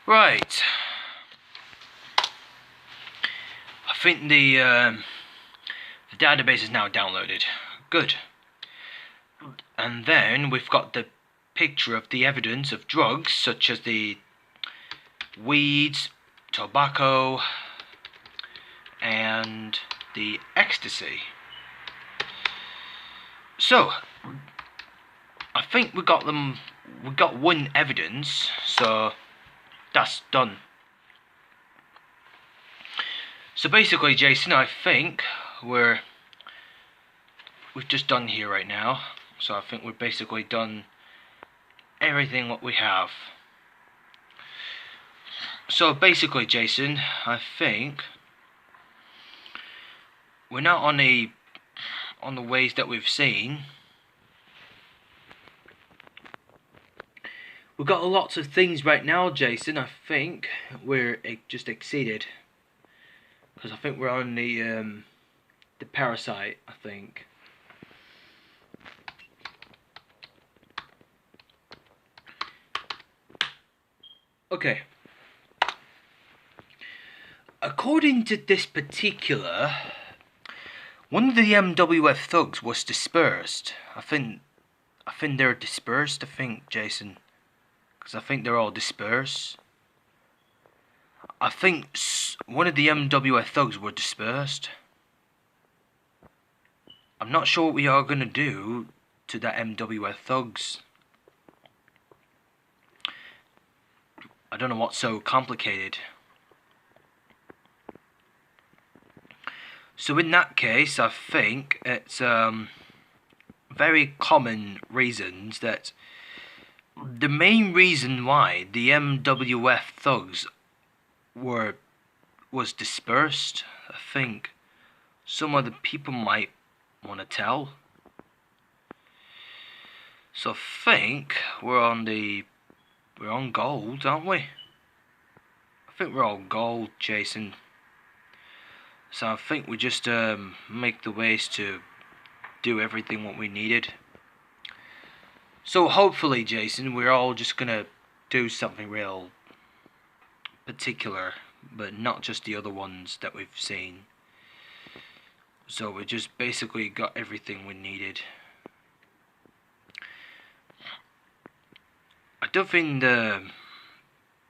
Right. I think the database is now downloaded. Good. And then we've got the picture of the evidence of drugs such as the weeds, tobacco, and the ecstasy. So, I think we got one evidence, so that's done. So basically, Jason, I think we've just done here right now. So I think we've basically done everything what we have. So basically, Jason, I think we're not on the ways that we've seen. We've got lots of things right now, Jason. I think we're just exceeded. Because I think we're on the parasite, I think. Okay. According to this particular, one of the MWF thugs was dispersed. I think they're dispersed, I think, Jason. Because I think they're all dispersed. I think one of the MWF thugs were dispersed. I'm not sure what we are going to do to that MWF thugs. I don't know what's so complicated. So in that case, I think it's very common reasons that the main reason why the MWF thugs was dispersed, I think some other people might want to tell. So I think we're on gold, aren't we? I think we're all gold, Jason. So I think we just make the ways to do everything what we needed. So hopefully, Jason, we're all just gonna do something real particular, but not just the other ones that we've seen. So we just basically got everything we needed. I do think there's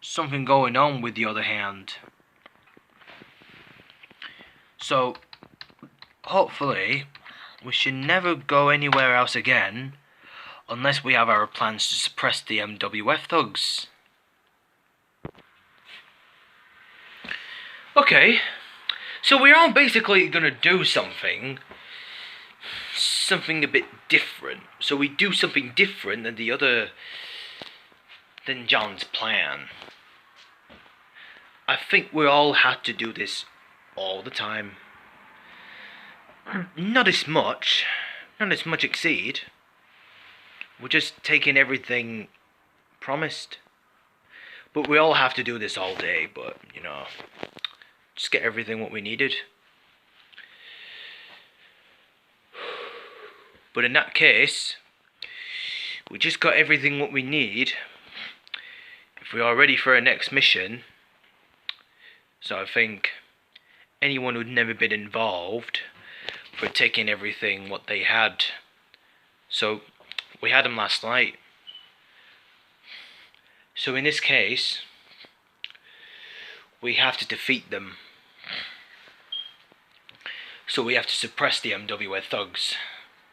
something going on with the other hand. So hopefully we should never go anywhere else again unless we have our plans to suppress the MWF thugs. Okay, so we are basically gonna do something a bit different. So we do something different than John's plan. I think we all had to do this all the time. Not as much exceed. We're just taking everything promised. But we all have to do this all day, but, just get everything what we needed. But in that case, we just got everything what we need. If we are ready for our next mission. So I think anyone who'd never been involved for taking everything what they had. So we had them last night. So in this case, we have to defeat them. So we have to suppress the MWF thugs.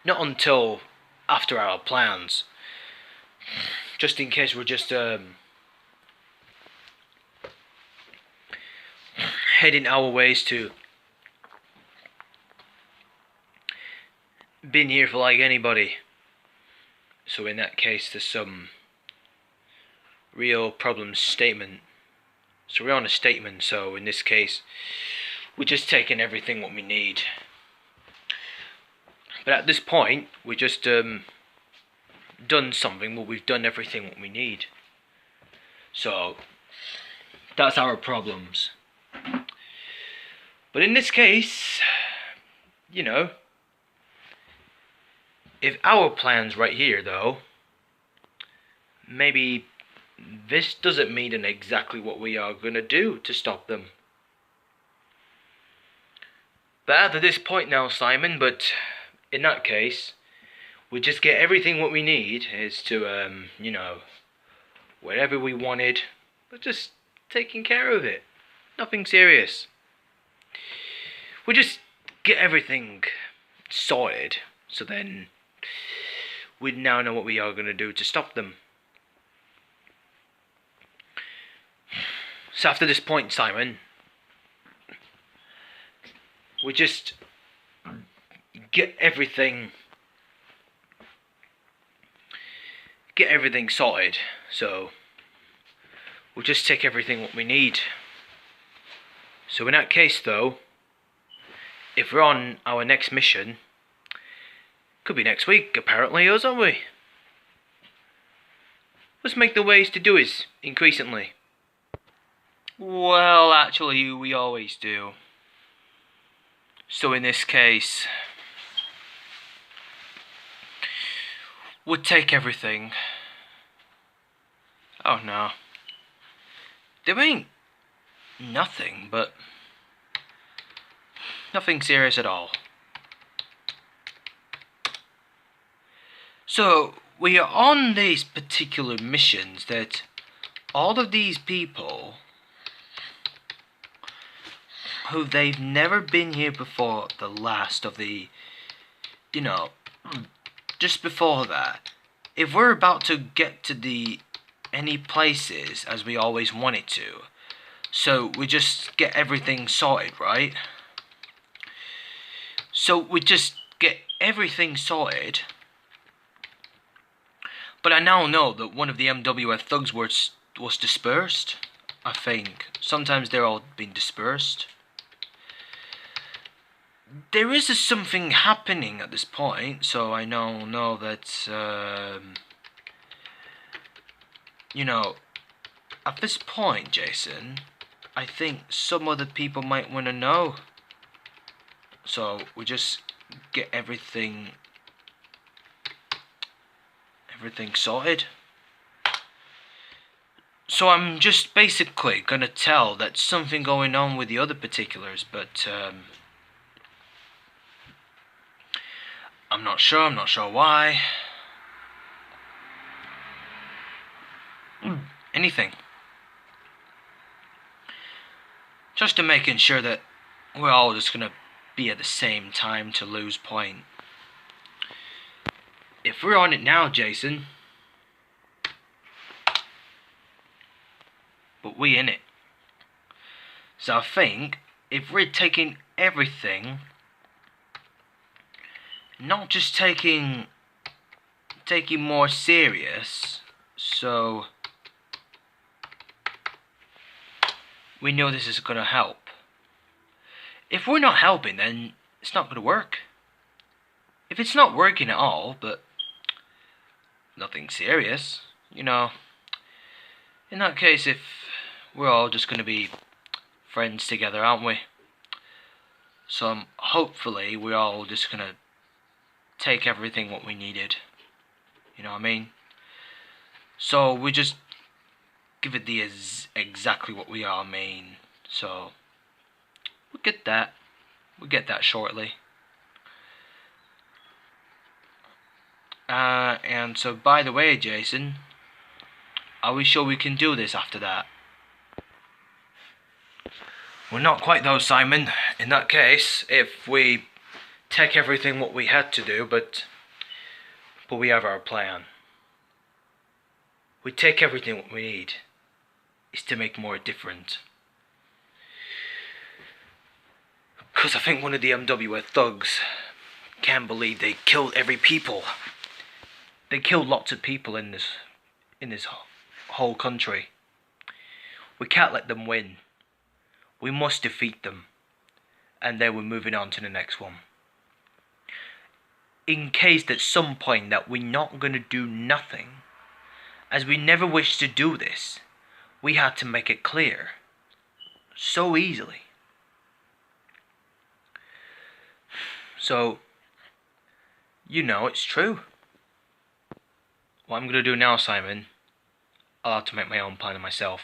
Not until after our plans. Just in case we're just heading our ways to been here for like anybody. So in that case there's some real problem statement. So we're on a statement, so in this case we're just taking everything what we need. But at this point we just done something, well, we've done everything what we need. So that's our problems. But in this case, if our plan's right here though, maybe this doesn't mean exactly what we are going to do to stop them. But at this point now, Simon, but in that case, we just get everything what we need is to, whatever we wanted, we're just taking care of it. Nothing serious. We just get everything sorted, so then we now know what we are going to do to stop them. So after this point, Simon, we just get everything sorted. So we'll just take everything what we need. So in that case though, if we're on our next mission, could be next week apparently, aren't we? Let's make the ways to do it increasingly. Well, actually we always do. So in this case, we'll take everything. Oh no. There ain't nothing, but nothing serious at all. So, we are on these particular missions that all of these people who they've never been here before the last of the, just before that, if we're about to get to any places as we always wanted to, so we just get everything sorted, right? So we just get everything sorted, but I now know that one of the MWF thugs was dispersed, I think. Sometimes they're all being dispersed. There is something happening at this point, so I now know that, at this point, Jason, I think some other people might want to know. So we just get everything sorted. So I'm just basically gonna tell that something going on with the other particulars, but I'm not sure why. Anything. Just to making sure that we're all just gonna be at the same time to lose point. If we're on it now, Jason, but we in it. So I think if we're taking everything, not just taking more serious, so we know this is gonna help. If we're not helping, then it's not gonna work. If it's not working at all, but nothing serious, in that case, if we're all just gonna be friends together, aren't we? So hopefully we're all just gonna take everything what we needed. You know what I mean? So we just give it exactly what we are, mean. So we'll get that. We'll get that shortly. And so, by the way, Jason, are we sure we can do this after that? Well, not quite though, Simon. In that case, if we take everything what we had to do, but we have our plan. We take everything what we need is to make more different. Because I think one of the MWF thugs can't believe they killed every people. They killed lots of people in this whole country. We can't let them win. We must defeat them. And then we're moving on to the next one. In case at some point that we're not going to do nothing, as we never wished to do this, we had to make it clear. So easily. So, it's true. What I'm going to do now, Simon, I'll have to make my own plan of myself.